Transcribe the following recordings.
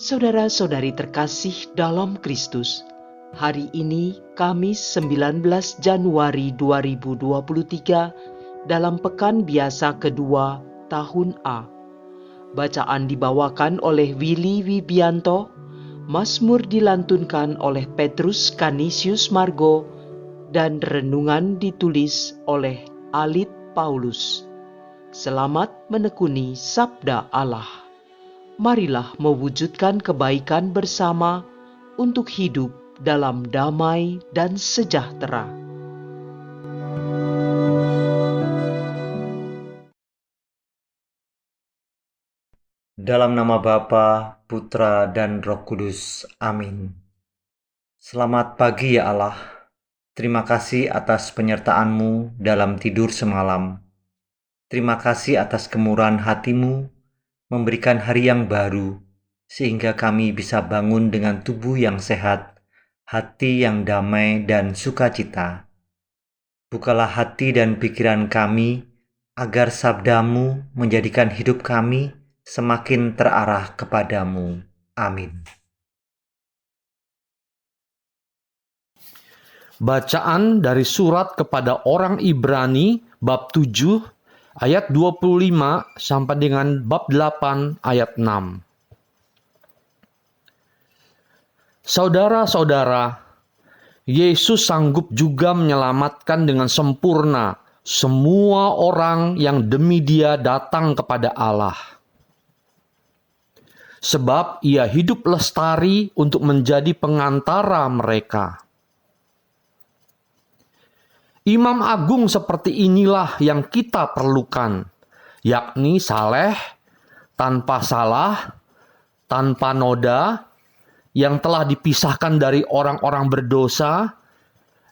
Saudara-saudari terkasih dalam Kristus, hari ini Kamis 19 Januari 2023 dalam pekan biasa kedua tahun A. Bacaan dibawakan oleh Willy Wibianto, Mazmur dilantunkan oleh Petrus Canisius Margo, dan renungan ditulis oleh Alit Paulus. Selamat menekuni Sabda Allah. Marilah mewujudkan kebaikan bersama untuk hidup dalam damai dan sejahtera. Dalam nama Bapa, Putra, dan Roh Kudus. Amin. Selamat pagi ya Allah. Terima kasih atas penyertaan-Mu dalam tidur semalam. Terima kasih atas kemurahan hati-Mu memberikan hari yang baru, sehingga kami bisa bangun dengan tubuh yang sehat, hati yang damai dan sukacita. Bukalah hati dan pikiran kami, agar sabda-Mu menjadikan hidup kami semakin terarah kepadamu. Amin. Bacaan dari surat kepada orang Ibrani bab 7 ayat 25 sampai dengan bab 8 ayat 6. Saudara-saudara, Yesus sanggup juga menyelamatkan dengan sempurna semua orang yang demi Dia datang kepada Allah. Sebab Ia hidup lestari untuk menjadi pengantara mereka. Imam agung seperti inilah yang kita perlukan, yakni saleh, tanpa salah, tanpa noda, yang telah dipisahkan dari orang-orang berdosa,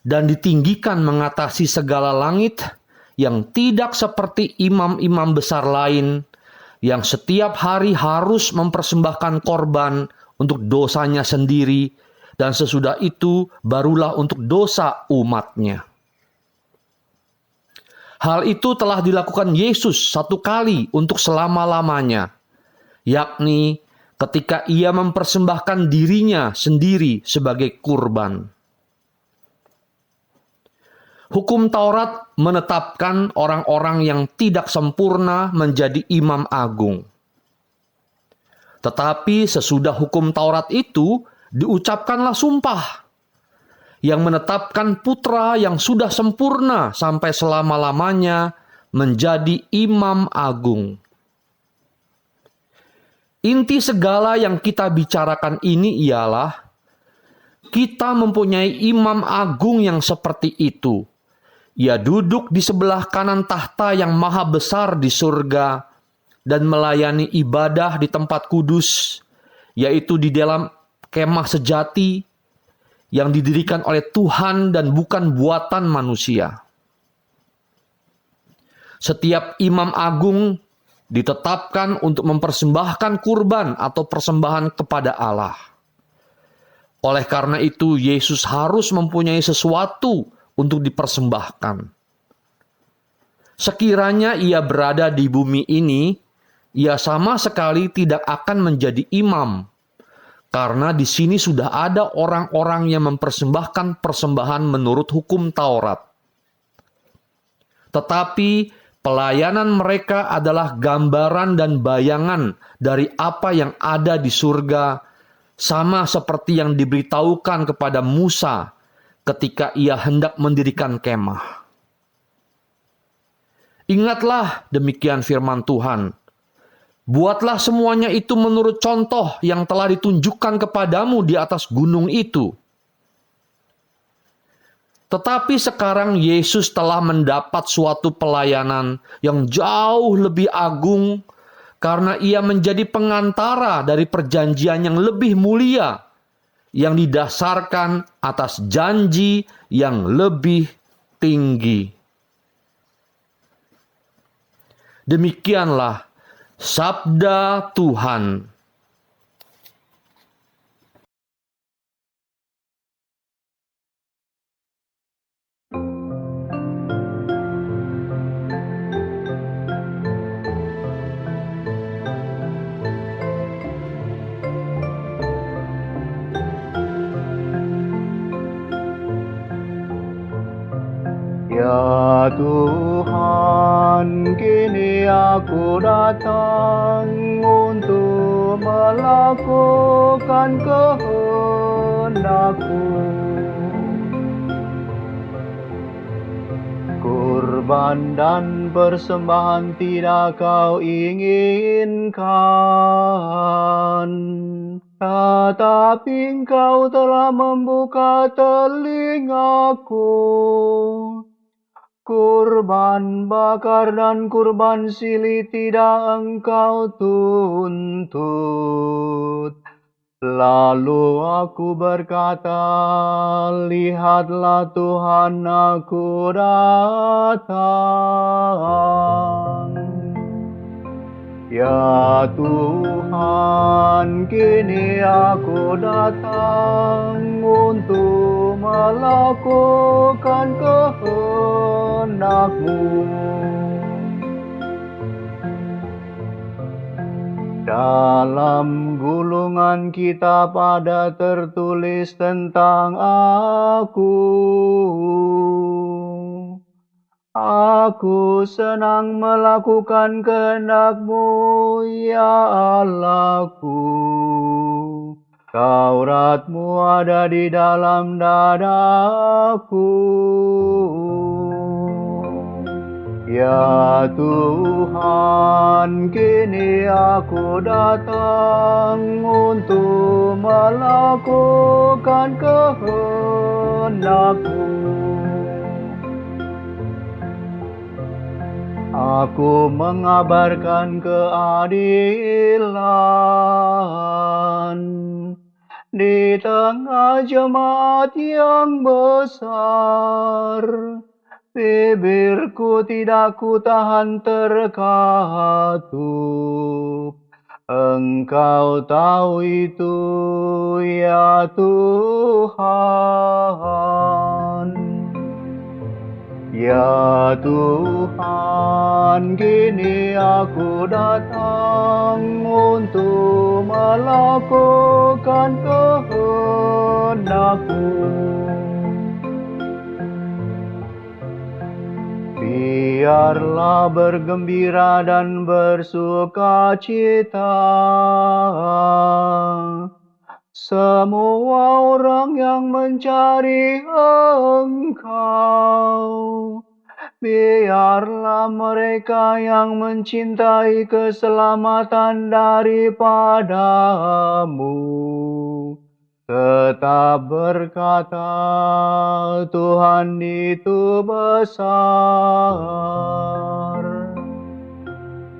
dan ditinggikan mengatasi segala langit, yang tidak seperti imam-imam besar lain, yang setiap hari harus mempersembahkan korban untuk dosanya sendiri, dan sesudah itu barulah untuk dosa umatnya. Hal itu telah dilakukan Yesus satu kali untuk selama-lamanya, yakni ketika Ia mempersembahkan dirinya sendiri sebagai kurban. Hukum Taurat menetapkan orang-orang yang tidak sempurna menjadi imam agung. Tetapi sesudah hukum Taurat itu diucapkanlah sumpah yang menetapkan putra yang sudah sempurna sampai selama-lamanya menjadi imam agung. Inti segala yang kita bicarakan ini ialah kita mempunyai imam agung yang seperti itu. Ia duduk di sebelah kanan tahta yang maha besar di surga dan melayani ibadah di tempat kudus, yaitu di dalam kemah sejati yang didirikan oleh Tuhan dan bukan buatan manusia. Setiap imam agung ditetapkan untuk mempersembahkan kurban atau persembahan kepada Allah. Oleh karena itu, Yesus harus mempunyai sesuatu untuk dipersembahkan. Sekiranya Ia berada di bumi ini, Ia sama sekali tidak akan menjadi imam, karena di sini sudah ada orang-orang yang mempersembahkan persembahan menurut hukum Taurat. Tetapi pelayanan mereka adalah gambaran dan bayangan dari apa yang ada di surga, sama seperti yang diberitahukan kepada Musa ketika ia hendak mendirikan kemah. Ingatlah, demikian firman Tuhan. Buatlah semuanya itu menurut contoh yang telah ditunjukkan kepadamu di atas gunung itu. Tetapi sekarang Yesus telah mendapat suatu pelayanan yang jauh lebih agung karena Ia menjadi pengantara dari perjanjian yang lebih mulia yang didasarkan atas janji yang lebih tinggi. Demikianlah Sabda Tuhan. Tuhan, kini aku datang untuk melakukan kehendak-Mu. Kurban dan persembahan tidak Kau inginkan, tetapi Engkau telah membuka telingaku. Kurban bakar dan kurban silih tidak Engkau tuntut. Lalu aku berkata, lihatlah Tuhan, aku datang. Ya Tuhan, kini aku datang untuk melakukan kehendak-Mu. Dalam gulungan kitab ada tertulis tentang aku. Aku senang melakukan kehendak-Mu, ya Allahku. Taurat-Mu ada di dalam dadaku. Ya Tuhan, kini aku datang untuk melakukan kehendak-Mu. Aku mengabarkan keadilan di tengah jemaat yang besar. Bibirku tidak kutahan terkatup. Engkau tahu itu, ya Tuhan. Ya Tuhan, kini aku datang untuk melakukan kehendak-Mu. Biarlah bergembira dan bersukacita semua orang yang mencari Engkau. Biarlah mereka yang mencintai keselamatan daripada-Mu tetap berkata, Tuhan itu besar.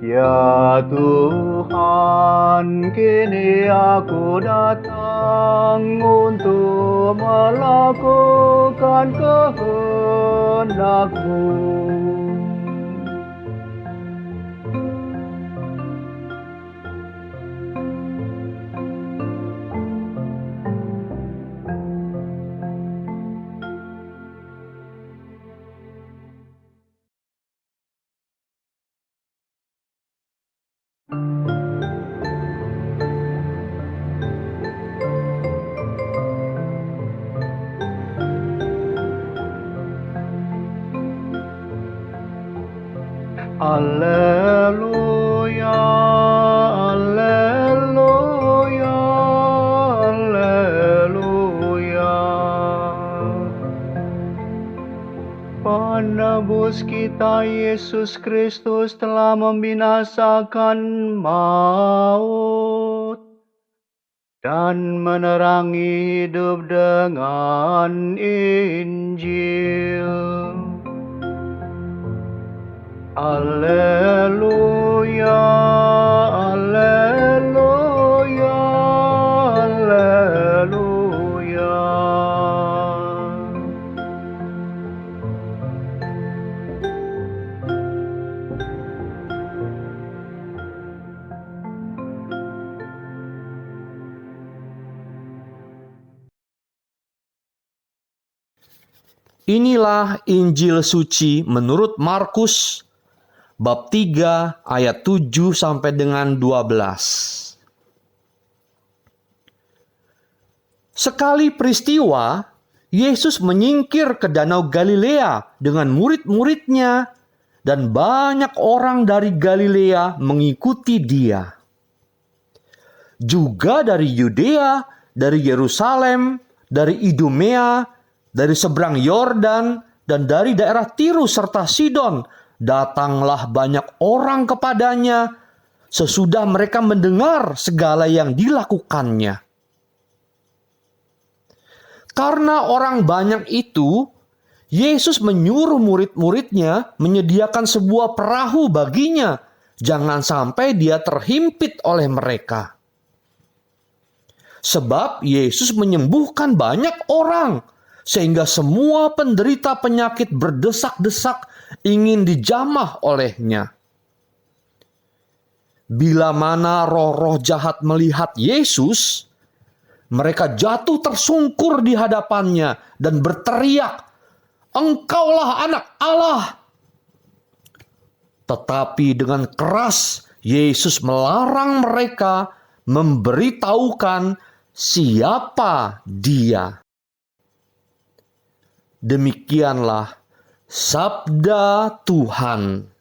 Ya Tuhan, kini aku datang untuk melakukan kehendak-Mu. Alleluia, alleluia, alleluia. Penebus kita Yesus Kristus telah membinasakan maut dan menerangi hidup dengan Injil. Alleluia, alleluia, alleluia. Inilah Injil suci menurut Markus bab 3 ayat 7 sampai dengan 12. Sekali peristiwa, Yesus menyingkir ke Danau Galilea dengan murid-muridnya, dan banyak orang dari Galilea mengikuti Dia. Juga dari Yudea, dari Yerusalem, dari Idumea, dari seberang Yordan, dan dari daerah Tirus serta Sidon, datanglah banyak orang kepadanya sesudah mereka mendengar segala yang dilakukannya. Karena orang banyak itu, Yesus menyuruh murid-muridnya menyediakan sebuah perahu baginya. Jangan sampai dia terhimpit oleh mereka. Sebab Yesus menyembuhkan banyak orang, sehingga semua penderita penyakit berdesak-desak ingin dijamah olehnya. Bila mana roh-roh jahat melihat Yesus, mereka jatuh tersungkur di hadapannya dan berteriak, "Engkaulah Anak Allah!" Tetapi dengan keras Yesus melarang mereka memberitahukan siapa Dia. Demikianlah sabda Tuhan.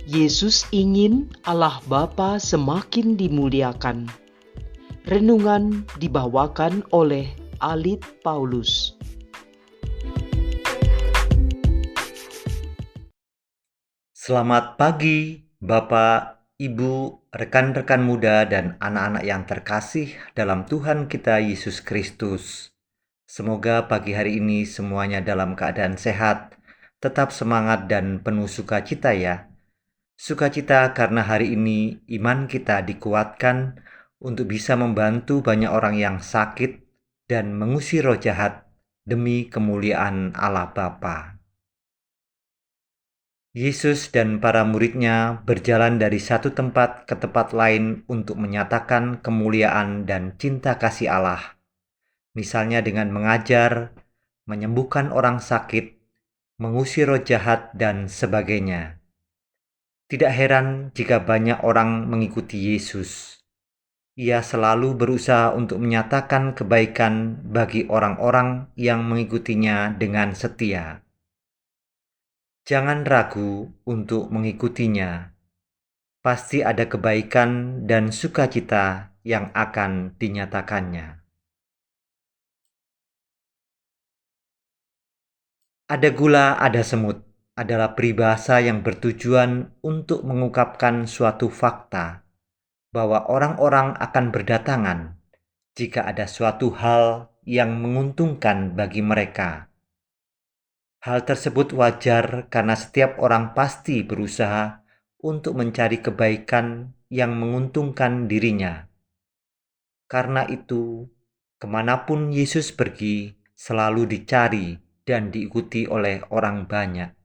Yesus ingin Allah Bapa semakin dimuliakan. Renungan dibawakan oleh Alit Paulus. Selamat pagi, Bapak, Ibu, rekan-rekan muda, dan anak-anak yang terkasih dalam Tuhan kita Yesus Kristus. Semoga pagi hari ini semuanya dalam keadaan sehat, tetap semangat dan penuh sukacita ya. Sukacita karena hari ini iman kita dikuatkan untuk bisa membantu banyak orang yang sakit dan mengusir roh jahat demi kemuliaan Allah Bapa. Yesus dan para muridnya berjalan dari satu tempat ke tempat lain untuk menyatakan kemuliaan dan cinta kasih Allah. Misalnya dengan mengajar, menyembuhkan orang sakit, mengusir roh jahat, dan sebagainya. Tidak heran jika banyak orang mengikuti Yesus. Ia selalu berusaha untuk menyatakan kebaikan bagi orang-orang yang mengikutinya dengan setia. Jangan ragu untuk mengikutinya. Pasti ada kebaikan dan sukacita yang akan dinyatakannya. Ada gula, ada semut adalah peribahasa yang bertujuan untuk mengungkapkan suatu fakta bahwa orang-orang akan berdatangan jika ada suatu hal yang menguntungkan bagi mereka. Hal tersebut wajar karena setiap orang pasti berusaha untuk mencari kebaikan yang menguntungkan dirinya. Karena itu, kemanapun Yesus pergi, selalu dicari dan diikuti oleh orang banyak.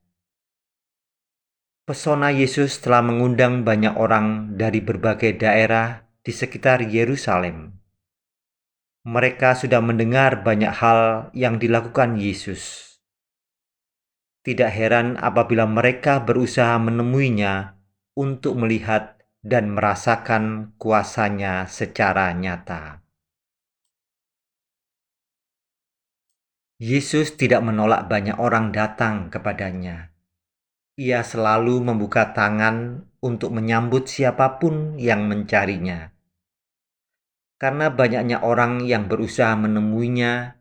Pesona Yesus telah mengundang banyak orang dari berbagai daerah di sekitar Yerusalem. Mereka sudah mendengar banyak hal yang dilakukan Yesus. Tidak heran apabila mereka berusaha menemuinya untuk melihat dan merasakan kuasanya secara nyata. Yesus tidak menolak banyak orang datang kepadanya. Ia selalu membuka tangan untuk menyambut siapapun yang mencarinya. Karena banyaknya orang yang berusaha menemuinya,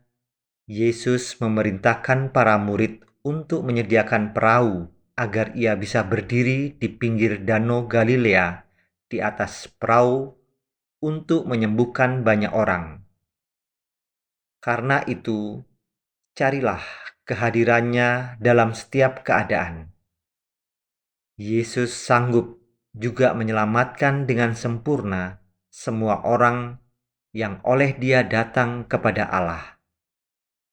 Yesus memerintahkan para murid untuk menyediakan perahu agar ia bisa berdiri di pinggir Danau Galilea di atas perahu untuk menyembuhkan banyak orang. Karena itu, carilah kehadirannya dalam setiap keadaan. Yesus sanggup juga menyelamatkan dengan sempurna semua orang yang oleh Dia datang kepada Allah.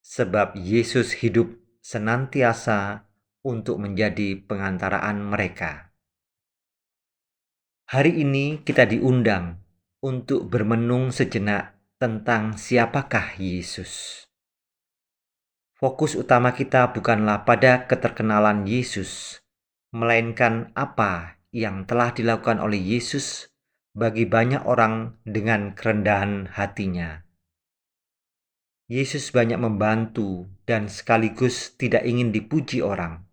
Sebab Yesus hidup senantiasa untuk menjadi pengantaraan mereka. Hari ini kita diundang untuk bermenung sejenak tentang siapakah Yesus. Fokus utama kita bukanlah pada keterkenalan Yesus, melainkan apa yang telah dilakukan oleh Yesus bagi banyak orang dengan kerendahan hatinya. Yesus banyak membantu dan sekaligus tidak ingin dipuji orang.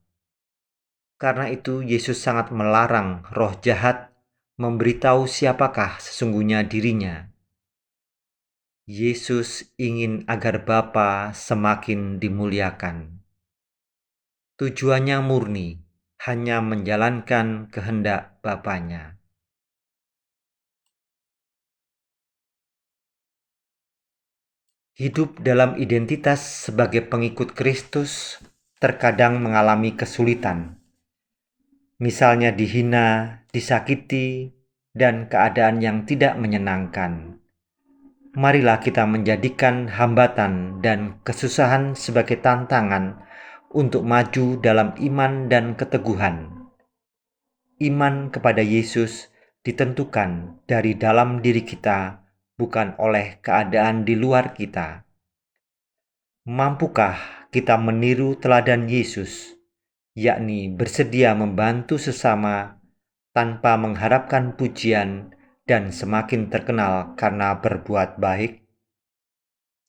Karena itu Yesus sangat melarang roh jahat memberitahu siapakah sesungguhnya dirinya. Yesus ingin agar Bapa semakin dimuliakan. Tujuannya murni, hanya menjalankan kehendak Bapanya. Hidup dalam identitas sebagai pengikut Kristus terkadang mengalami kesulitan. Misalnya dihina, disakiti, dan keadaan yang tidak menyenangkan. Marilah kita menjadikan hambatan dan kesusahan sebagai tantangan untuk maju dalam iman dan keteguhan. Iman kepada Yesus ditentukan dari dalam diri kita, bukan oleh keadaan di luar kita. Mampukah kita meniru teladan Yesus, yakni bersedia membantu sesama tanpa mengharapkan pujian dan semakin terkenal karena berbuat baik?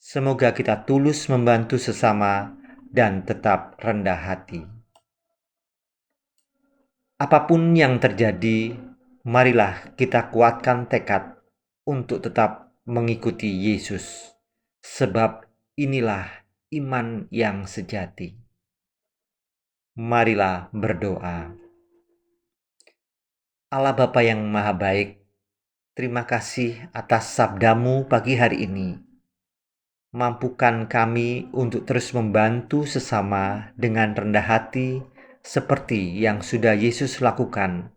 Semoga kita tulus membantu sesama dan tetap rendah hati. Apapun yang terjadi, marilah kita kuatkan tekad untuk tetap mengikuti Yesus, sebab inilah iman yang sejati. Marilah berdoa. Allah Bapa yang Maha Baik, terima kasih atas sabdamu pagi hari ini. Mampukan kami untuk terus membantu sesama dengan rendah hati seperti yang sudah Yesus lakukan,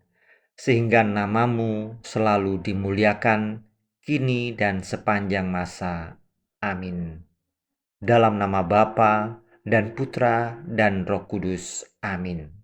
sehingga namamu selalu dimuliakan kini dan sepanjang masa. Amin. Dalam nama Bapa dan Putra dan Roh Kudus. Amin.